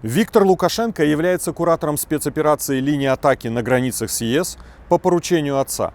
Виктор Лукашенко является куратором спецоперации линии атаки на границах с ЕС по поручению отца.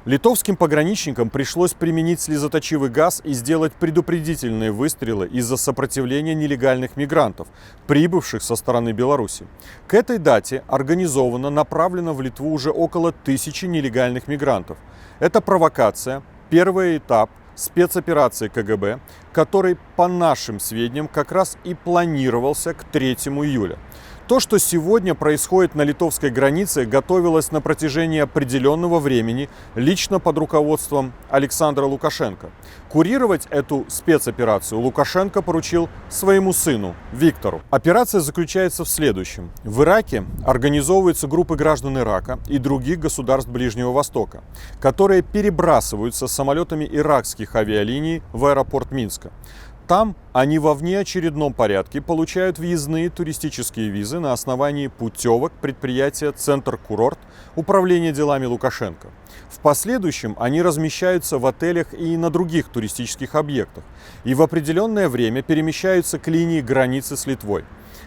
Литовским пограничникам пришлось применить слезоточивый газ и сделать предупредительные выстрелы из-за сопротивления нелегальных мигрантов, прибывших со стороны Беларуси. К этой дате организованно направлено в Литву уже около 1000 нелегальных мигрантов. Это провокация, первый этап спецоперации КГБ, который, по нашим сведениям, как раз и планировался к 3 июля. То, что сегодня происходит на литовской границе, готовилось на протяжении определенного времени лично под руководством Александра Лукашенко. Курировать эту спецоперацию Лукашенко поручил своему сыну Виктору. Операция заключается в следующем. В Ираке организовываются группы граждан Ирака и других государств Ближнего Востока, которые перебрасываются самолетами иракских авиалиний в аэропорт Минска. Там они во внеочередном порядке получают въездные туристические визы на основании путевок предприятия «Центр-курорт» Управления делами Лукашенко. В последующем они размещаются в отелях и на других туристических объектах и в определенное время перемещаются к линии границы с Литвой.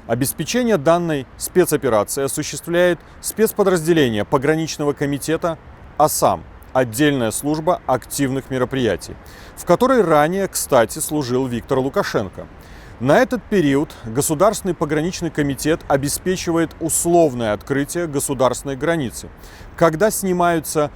Обеспечение данной спецоперации осуществляет спецподразделение пограничного комитета «АСАМ», отдельная служба активных мероприятий, в которой ранее, кстати, служил Виктор Лукашенко. На этот период Государственный пограничный комитет обеспечивает условное открытие государственной границы, когда снимаются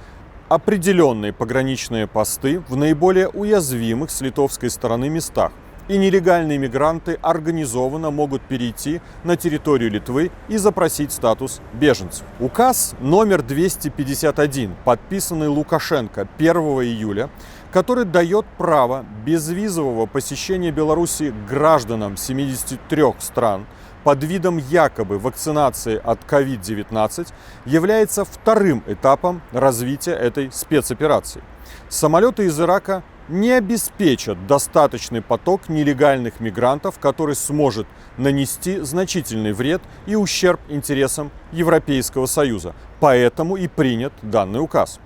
определенные пограничные посты в наиболее уязвимых с литовской стороны местах, и нелегальные мигранты организованно могут перейти на территорию Литвы и запросить статус беженцев. Указ номер 251, подписанный Лукашенко 1 июля, который дает право безвизового посещения Беларуси гражданам 73 стран под видом якобы вакцинации от COVID-19, является вторым этапом развития этой спецоперации. Самолеты из Ирака не обеспечат достаточный поток нелегальных мигрантов, который сможет нанести значительный вред и ущерб интересам Европейского Союза. Поэтому и принят данный указ.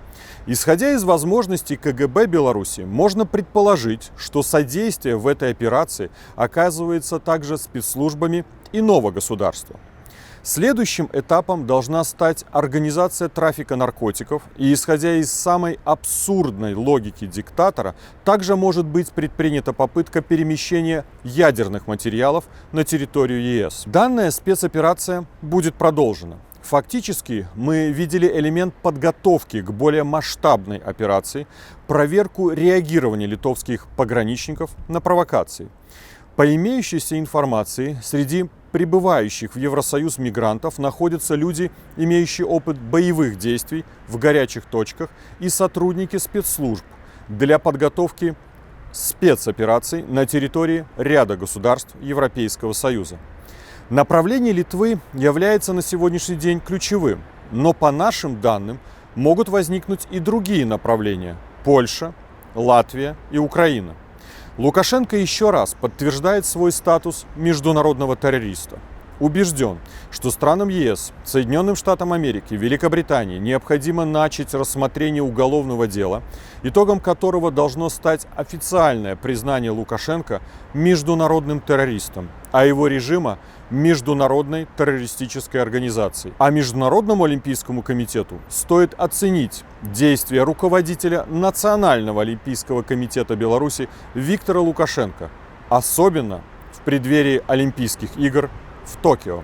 Исходя из возможностей КГБ Беларуси, можно предположить, что содействие в этой операции оказывается также спецслужбами иного государства. Следующим этапом должна стать организация трафика наркотиков, и, исходя из самой абсурдной логики диктатора, также может быть предпринята попытка перемещения ядерных материалов на территорию ЕС. Данная спецоперация будет продолжена. Фактически мы видели элемент подготовки к более масштабной операции, проверку реагирования литовских пограничников на провокации. По имеющейся информации, среди прибывающих в Евросоюз мигрантов находятся люди, имеющие опыт боевых действий в горячих точках, и сотрудники спецслужб для подготовки спецопераций на территории ряда государств Европейского Союза. Направление Литвы является на сегодняшний день ключевым, но по нашим данным могут возникнуть и другие направления – Польша, Латвия и Украина. Лукашенко еще раз подтверждает свой статус международного террориста. Убежден, что странам ЕС, Соединенным Штатам Америки, Великобритании необходимо начать рассмотрение уголовного дела, итогом которого должно стать официальное признание Лукашенко международным террористом, а его режима – международной террористической организацией. А Международному олимпийскому комитету стоит оценить действия руководителя Национального олимпийского комитета Беларуси Виктора Лукашенко, особенно в преддверии Олимпийских игр в Токио.